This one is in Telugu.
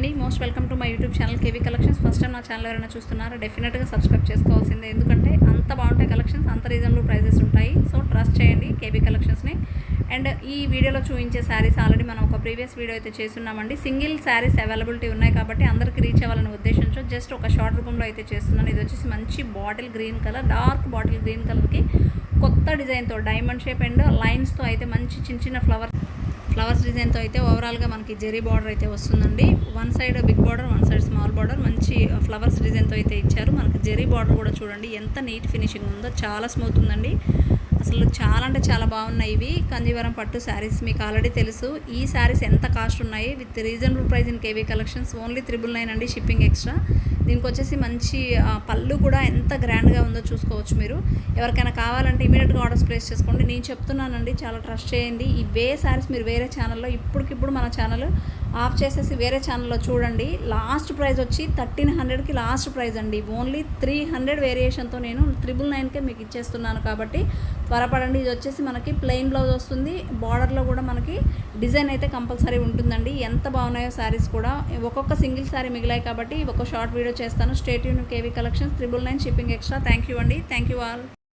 అండి, most welcome to my YouTube channel KV collections. First time నా ఛానల్ ఎవరైనా చూస్తున్నారో డెఫినెట్గా సబ్స్క్రైబ్ చేసుకోవాల్సిందే, ఎందుకంటే అంత బాగుంటాయి కలెక్షన్స్, అంత రీజనబుల్ ప్రైజెస్ ఉంటాయి. సో ట్రస్ట్ చేయండి కేవీ కలెక్షన్స్ని. అండ్ ఈ వీడియోలో చూపించే శారీస్ ఆల్రెడీ మనం ఒక ప్రీవియస్ వీడియో అయితే చేస్తున్నామండి. సింగిల్ శారీస్ అవైలబిలిటీ ఉన్నాయి కాబట్టి అందరికీ రీచ్ అవ్వాలనే ఉద్దేశంతో జస్ట్ ఒక షార్ట్ రూపంలో అయితే చేస్తున్నాను. ఇది వచ్చేసి మంచి bottle green colour, dark bottle green కలర్కి కొత్త డిజైన్తో డైమండ్ షేప్ అండ్ లైన్స్తో అయితే మంచి చిన్న చిన్న ఫ్లవర్స్ డిజైన్తో అయితే ఓవరాల్గా మనకి జెరీ బార్డర్ అయితే వస్తుందండి. One side big border, one side small border, మంచి ఫ్లవర్స్ డిజైన్తో అయితే ఇచ్చారు. మనకి జెరీ బార్డర్ కూడా చూడండి ఎంత నీట్ ఫినిషింగ్ ఉందో, చాలా స్మూత్ ఉందండి. అసలు చాలా అంటే చాలా బాగున్నాయి ఇవి కంజీవరం పట్టు శారీస్. మీకు ఆల్రెడీ తెలుసు ఈ శారీస్ ఎంత కాస్ట్ ఉన్నాయి. With reasonable price in KV collections. Only 999 అండి, షిప్పింగ్ ఎక్స్ట్రా. దీనికి వచ్చేసి మంచి పళ్ళు కూడా ఎంత గ్రాండ్గా ఉందో చూసుకోవచ్చు మీరు. ఎవరికైనా కావాలంటే ఇమీడియట్గా ఆర్డర్స్ ప్లేస్ చేసుకోండి. నేను చెప్తున్నానండి, చాలా ట్రస్ట్ చేయండి. ఇవే శారీస్ మీరు వేరే ఛానల్లో ఇప్పటికిప్పుడు మన ఛానల్ ఆఫ్ చేసేసి వేరే ఛానల్లో చూడండి. లాస్ట్ ప్రైస్ వచ్చి 1300కి లాస్ట్ ప్రైస్ అండి. ఓన్లీ 300 వేరియేషన్తో నేను 999కే మీకు ఇచ్చేస్తున్నాను కాబట్టి త్వరపడండి. ఇది వచ్చేసి మనకి ప్లెయిన్ బ్లౌజ్ వస్తుంది, బార్డర్లో కూడా మనకి డిజైన్ అయితే కంపల్సరీ ఉంటుందండి. ఎంత బాగున్నాయో శారీస్ కూడా. ఒక్కొక్క సింగిల్ శారీ మిగిలాయి కాబట్టి ఒక షార్ట్ వీడియో చేస్తాను. Stay tune KV collections. 999 shipping extra. Thank you అండి, థ్యాంక్ యూ ఆల్.